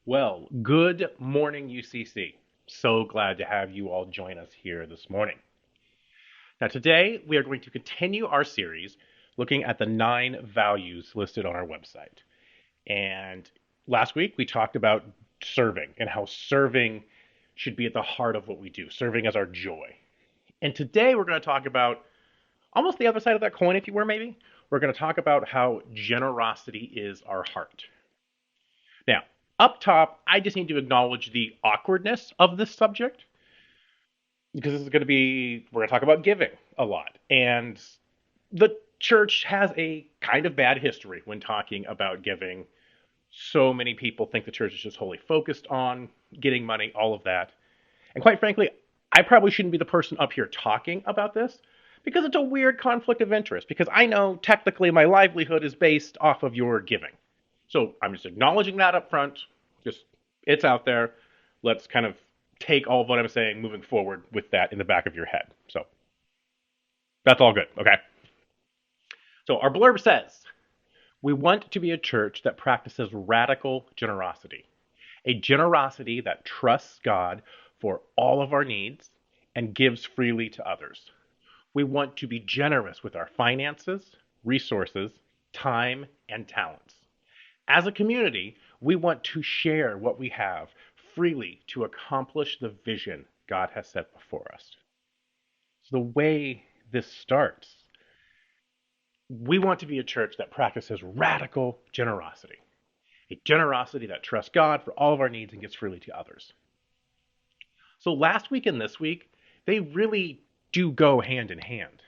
Well, good morning, UCC. So glad to have you all join us here this morning. Now, today we are going to continue our series looking at the 9 values listed on our website. And last week we talked about serving and how serving should be at the heart of what we do, serving as our joy. And today we're going to talk about almost the other side of that coin, if you were, maybe. We're going to talk about how generosity is our heart. Now, up top, I just need to acknowledge the awkwardness of this subject because we're going to talk about giving a lot. And the church has a kind of bad history when talking about giving. So many people think the church is just wholly focused on getting money, all of that. And quite frankly, I probably shouldn't be the person up here talking about this because it's a weird conflict of interest. Because I know technically my livelihood is based off of your giving. So I'm just acknowledging that up front. Just it's out there. Let's kind of take all of what I'm saying moving forward with that in the back of your head. So that's all good. Okay. So our blurb says we want to be a church that practices radical generosity, a generosity that trusts God for all of our needs and gives freely to others. We want to be generous with our finances, resources, time, and talents. As a community, we want to share what we have freely to accomplish the vision God has set before us. So, the way this starts, we want to be a church that practices radical generosity, a generosity that trusts God for all of our needs and gives freely to others. So, last week and this week, they really do go hand in hand.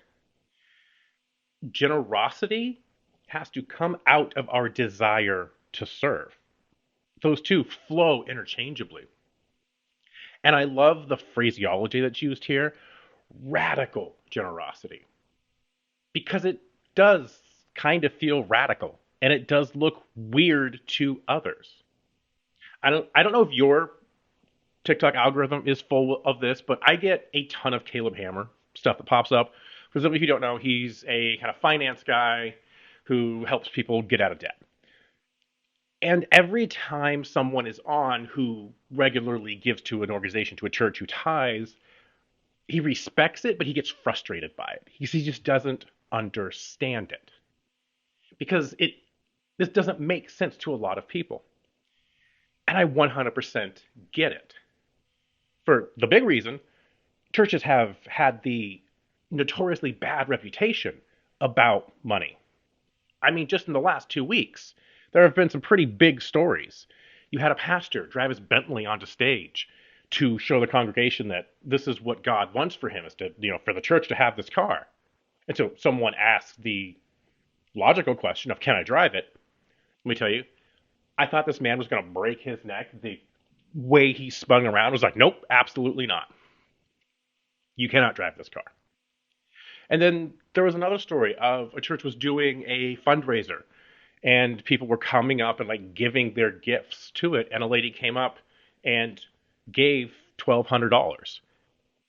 Generosity has to come out of our desire to serve. Those two flow interchangeably. And I love the phraseology that's used here, radical generosity, because it does kind of feel radical and it does look weird to others. I don't know if your TikTok algorithm is full of this, but I get a ton of Caleb Hammer stuff that pops up. For those of you who don't know, he's a kind of finance guy who helps people get out of debt. And every time someone is on who regularly gives to an organization, to a church, who tithes, he respects it, but he gets frustrated by it. He just doesn't understand it because this doesn't make sense to a lot of people. And I 100% get it. For the big reason, churches have had the notoriously bad reputation about money. I mean, just in the last 2 weeks, there have been some pretty big stories. You had a pastor drive his Bentley onto stage to show the congregation that this is what God wants for him, is to, for the church to have this car. And so someone asked the logical question of, can I drive it? Let me tell you, I thought this man was going to break his neck. The way he spun around was like, nope, absolutely not. You cannot drive this car. And then there was another story of a church was doing a fundraiser and people were coming up and like giving their gifts to it. And a lady came up and gave $1,200.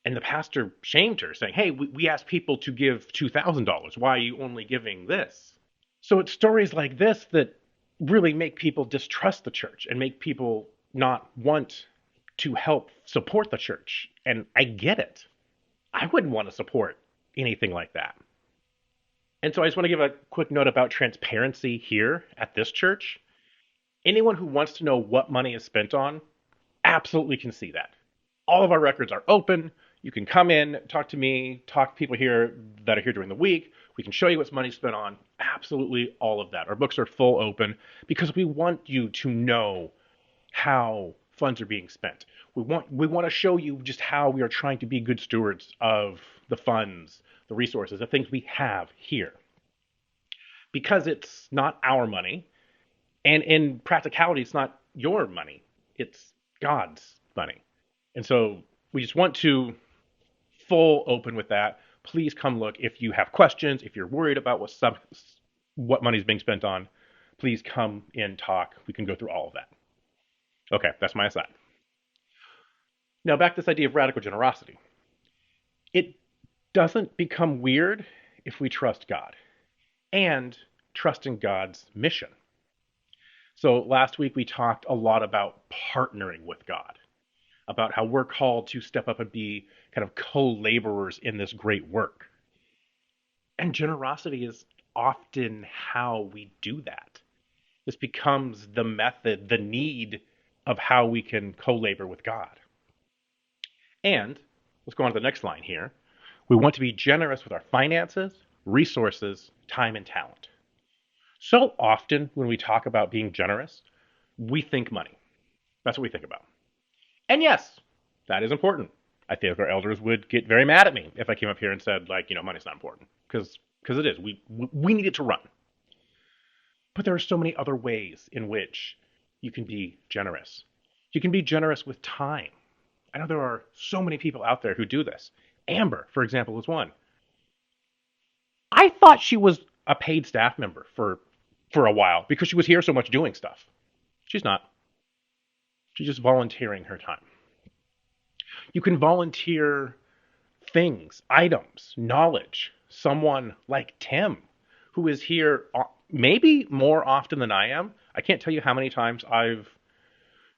And the pastor shamed her, saying, hey, we asked people to give $2,000. Why are you only giving this? So it's stories like this that really make people distrust the church and make people not want to help support the church. And I get it. I wouldn't want to support anything like that. And so I just want to give a quick note about transparency here at this church. Anyone who wants to know what money is spent on absolutely can see that. All of our records are open. You can come in, talk to me, talk to people here that are here during the week. We can show you what's money spent on. Absolutely all of that. Our books are full open because we want you to know how funds are being spent. We want to show you just how we are trying to be good stewards of the funds, the resources, the things we have here. Because it's not our money, and in practicality, it's not your money. It's God's money. And so we just want to full open with that. Please come look if you have questions, if you're worried about what money's being spent on. Please come in, talk. We can go through all of that. Okay, that's my aside. Now back to this idea of radical generosity. It doesn't become weird if we trust God and trust in God's mission. So last week we talked a lot about partnering with God, about how we're called to step up and be kind of co-laborers in this great work. And generosity is often how we do that. This becomes the method, the need of how we can co-labor with God. And let's go on to the next line here. We want to be generous with our finances, resources, time, and talent. So often when we talk about being generous, we think money. That's what we think about. And yes, that is important. I think our elders would get very mad at me if I came up here and said, like, money's not important, because it is. We need it to run. But there are so many other ways in which you can be generous. You can be generous with time. I know there are so many people out there who do this. Amber, for example, was one. I thought she was a paid staff member for a while because she was here so much doing stuff. She's not. She's just volunteering her time. You can volunteer things, items, knowledge. Someone like Tim, who is here maybe more often than I am. I can't tell you how many times I've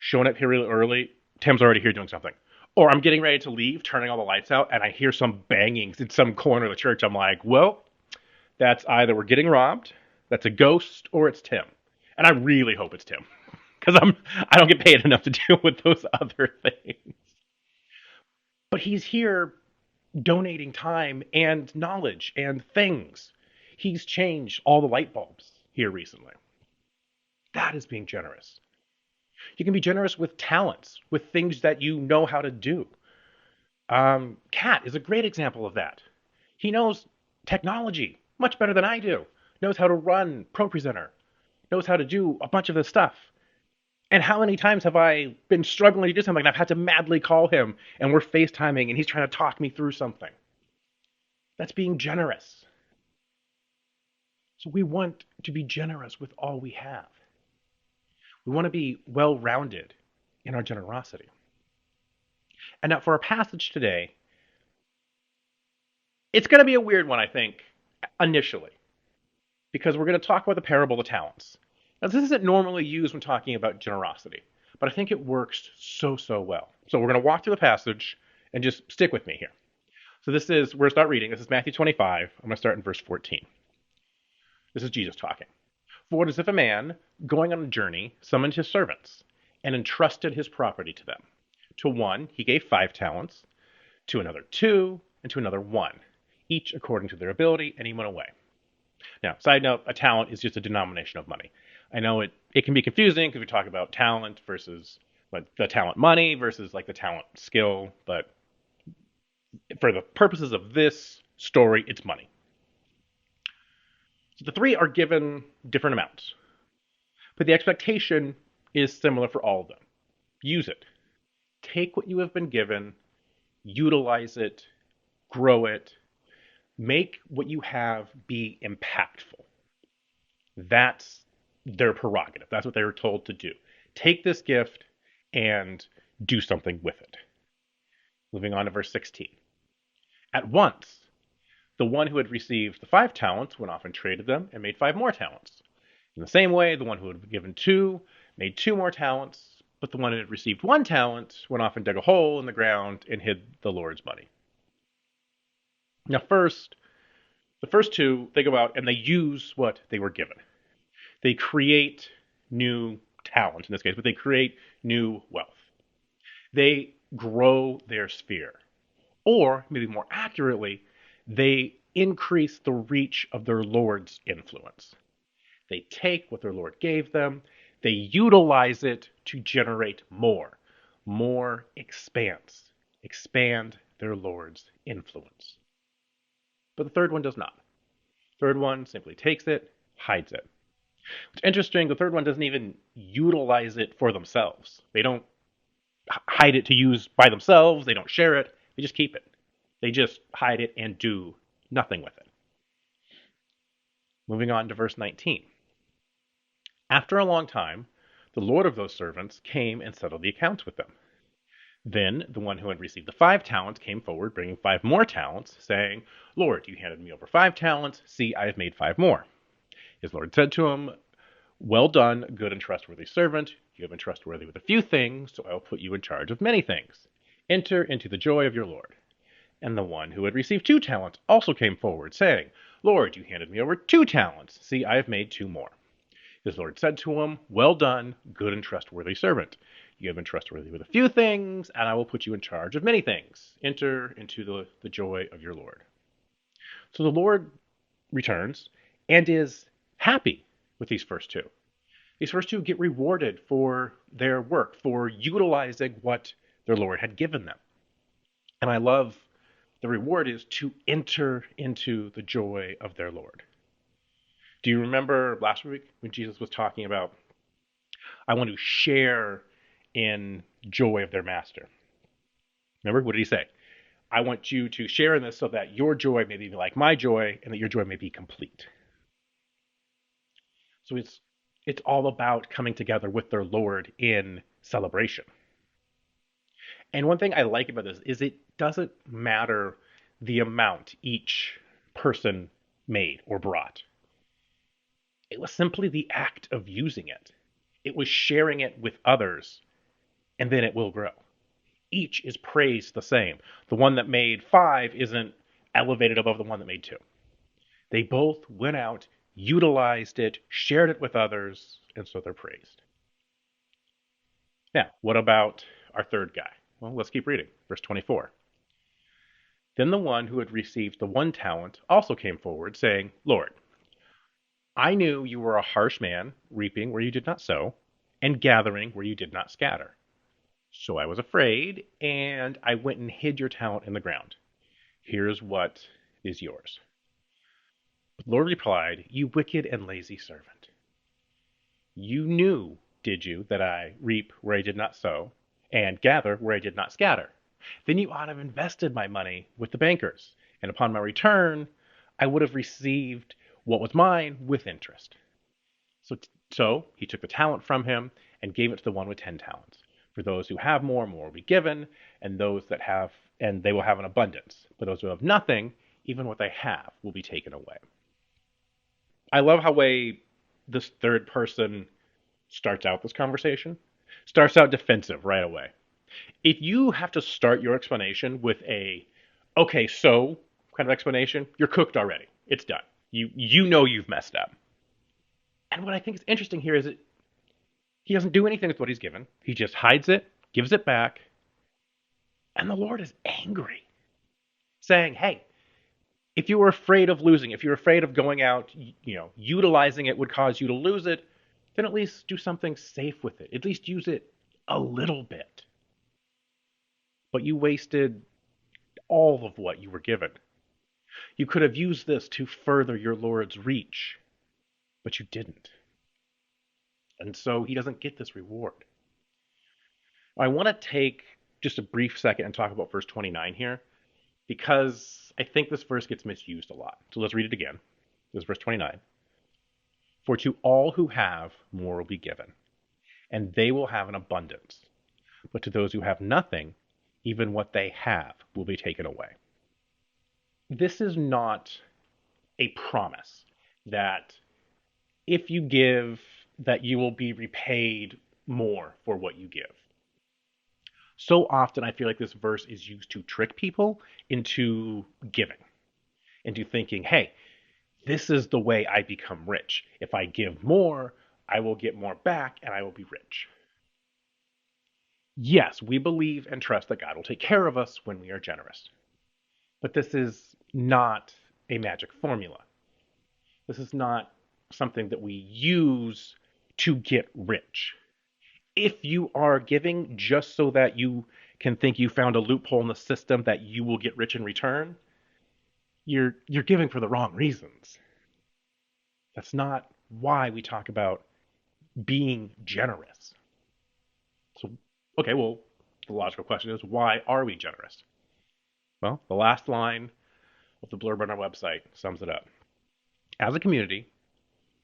shown up here really early. Tim's already here doing something. Or I'm getting ready to leave, turning all the lights out, and I hear some bangings in some corner of the church. I'm like, well, that's either we're getting robbed, that's a ghost, or it's Tim. And I really hope it's Tim, because I don't get paid enough to deal with those other things. But he's here donating time and knowledge and things. He's changed all the light bulbs here recently. That is being generous. You can be generous with talents, with things that you know how to do. Kat is a great example of that. He knows technology much better than I do, knows how to run ProPresenter, knows how to do a bunch of this stuff. And how many times have I been struggling to do something and I've had to madly call him and we're FaceTiming and he's trying to talk me through something? That's being generous. So we want to be generous with all we have. We want to be well-rounded in our generosity. And now for our passage today, it's going to be a weird one, I think, initially, because we're going to talk about the parable of the talents. Now, this isn't normally used when talking about generosity, but I think it works so well. So we're going to walk through the passage and just stick with me here. So we're going to start reading. This is Matthew 25. I'm going to start in verse 14. This is Jesus talking. For it is if a man, going on a journey, summoned his servants, and entrusted his property to them. To one he gave 5 talents, to another 2, and to another 1, each according to their ability, and he went away. Now, side note, a talent is just a denomination of money. I know it can be confusing because we talk about talent versus like the talent money versus like the talent skill, but for the purposes of this story, it's money. So the 3 are given different amounts, but the expectation is similar for all of them. Use it. Take what you have been given, utilize it, grow it, make what you have be impactful. That's their prerogative. That's what they were told to do. Take this gift and do something with it. Moving on to verse 16. At once, the one who had received the 5 talents went off and traded them and made 5 more talents. In the same way, the one who had been given 2 made 2 more talents, but the one who had received 1 talent went off and dug a hole in the ground and hid the Lord's money. Now the first 2, they go out and they use what they were given. They create new talent in this case, but they create new wealth. They grow their sphere. Or, maybe more accurately, they increase the reach of their Lord's influence. They take what their Lord gave them, they utilize it to generate more expanse, expand their Lord's influence. But the third one does not. The third one simply takes it, hides it. It's interesting, the third one doesn't even utilize it for themselves. They don't hide it to use by themselves, they don't share it, they just keep it. They just hide it and do nothing with it. Moving on to verse 19. After a long time, the Lord of those servants came and settled the accounts with them. Then the one who had received the 5 talents came forward, bringing 5 more talents, saying, Lord, you handed me over 5 talents. See, I have made 5 more. His Lord said to him, Well done, good and trustworthy servant. You have been trustworthy with a few things, so I will put you in charge of many things. Enter into the joy of your Lord. And the one who had received 2 talents also came forward, saying, Lord, you handed me over 2 talents. See, I have made 2 more. His Lord said to him, Well done, good and trustworthy servant. You have been trustworthy with a few things, and I will put you in charge of many things. Enter into the joy of your Lord. So the Lord returns and is happy with these first 2. These first 2 get rewarded for their work, for utilizing what their Lord had given them. And I love the reward is to enter into the joy of their Lord. Do you remember last week when Jesus was talking about, I want to share in joy of their master? Remember, what did he say? I want you to share in this so that your joy may be like my joy and that your joy may be complete. So it's all about coming together with their Lord in celebration. And one thing I like about this is it doesn't matter the amount each person made or brought. It was simply the act of using it. It was sharing it with others, and then it will grow. Each is praised the same. The one that made 5 isn't elevated above the one that made 2. They both went out, utilized it, shared it with others, and so they're praised. Now, what about our third guy? Well, let's keep reading. Verse 24. Then the one who had received the 1 talent also came forward, saying, Lord, I knew you were a harsh man, reaping where you did not sow, and gathering where you did not scatter. So I was afraid, and I went and hid your talent in the ground. Here's what is yours. But the Lord replied, You wicked and lazy servant. You knew, did you, that I reap where I did not sow, and gather where I did not scatter? Then you ought to have invested my money with the bankers, and upon my return, I would have received what was mine with interest. So he took the talent from him and gave it to the one with 10 talents. For those who have more will be given, and they will have an abundance. But those who have nothing, even what they have, will be taken away. I love how this third person starts out this conversation. Starts out defensive right away. If you have to start your explanation with a okay, so kind of explanation, you're cooked already. It's done. You know you've messed up. And what I think is interesting here is that he doesn't do anything with what he's given. He just hides it, gives it back, and the Lord is angry, saying, "Hey, if you were afraid of losing, if you're afraid of going out, utilizing it would cause you to lose it, then at least do something safe with it. At least use it a little bit." But you wasted all of what you were given. You could have used this to further your Lord's reach, but you didn't. And so he doesn't get this reward. I want to take just a brief second and talk about verse 29 here, because I think this verse gets misused a lot. So let's read it again. This is verse 29. For to all who have, more will be given, and they will have an abundance. But to those who have nothing, even what they have will be taken away. This is not a promise that if you give, that you will be repaid more for what you give. So often I feel like this verse is used to trick people into giving, into thinking, hey, this is the way I become rich. If I give more, I will get more back and I will be rich. Yes, we believe and trust that God will take care of us when we are generous. But this is not a magic formula. This is not something that we use to get rich. If you are giving just so that you can think you found a loophole in the system that you will get rich in return, you're giving for the wrong reasons. That's not why we talk about being generous. So, okay, well, the logical question is, why are we generous? Well, the last line of the blurb on our website sums it up. As a community,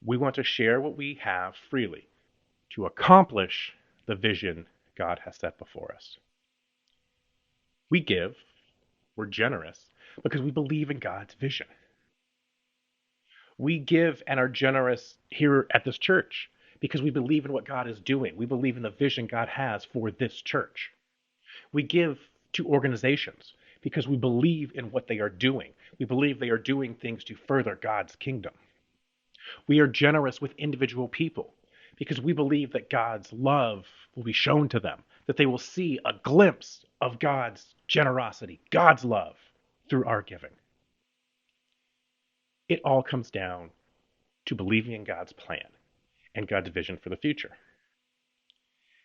we want to share what we have freely to accomplish the vision God has set before us. We give, we're generous, because we believe in God's vision. We give and are generous here at this church because we believe in what God is doing. We believe in the vision God has for this church. We give to organizations because we believe in what they are doing. We believe they are doing things to further God's kingdom. We are generous with individual people because we believe that God's love will be shown to them, that they will see a glimpse of God's generosity, God's love through our giving. It all comes down to believing in God's plan and God's vision for the future.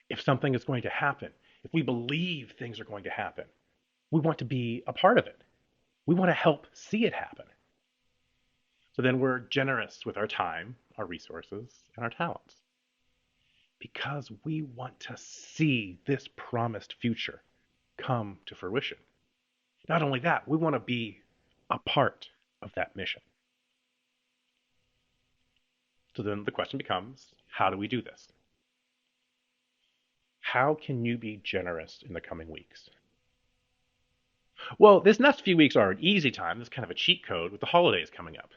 If something is going to happen, if we believe things are going to happen, we want to be a part of it. We want to help see it happen. So then we're generous with our time, our resources, and our talents because we want to see this promised future come to fruition. Not only that, we want to be a part of that mission. So then the question becomes, how do we do this? How can you be generous in the coming weeks? Well, this next few weeks are an easy time. This is kind of a cheat code with the holidays coming up.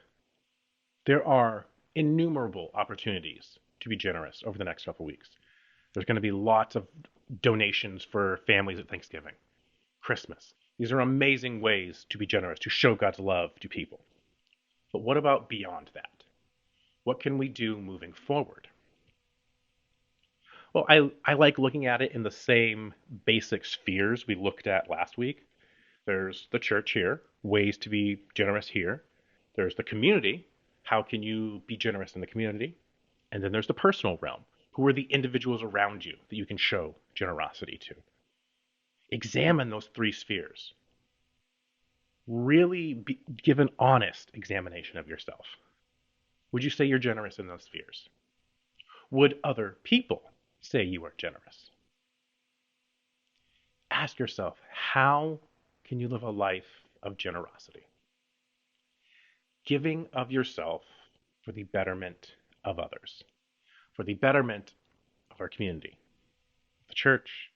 There are innumerable opportunities to be generous over the next couple of weeks. There's going to be lots of donations for families at Thanksgiving, Christmas. These are amazing ways to be generous, to show God's love to people. But what about beyond that? What can we do moving forward? Well, I like looking at it in the same basic spheres we looked at last week. There's the church here, ways to be generous here. There's the community. How can you be generous in the community? And then there's the personal realm. Who are the individuals around you that you can show generosity to? Examine those three spheres. Really give an honest examination of yourself. Would you say you're generous in those spheres? Would other people say you are generous? Ask yourself, how can you live a life of generosity? Giving of yourself for the betterment of others, for the betterment of our community, the church,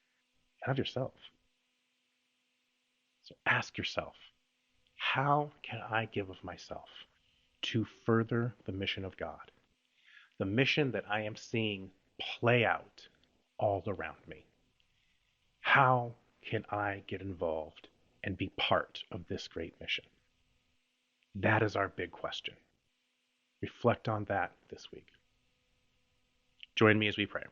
and of yourself. So ask yourself, how can I give of myself to further the mission of God? The mission that I am seeing play out all around me. How can I get involved and be part of this great mission? That is our big question. Reflect on that this week. Join me as we pray.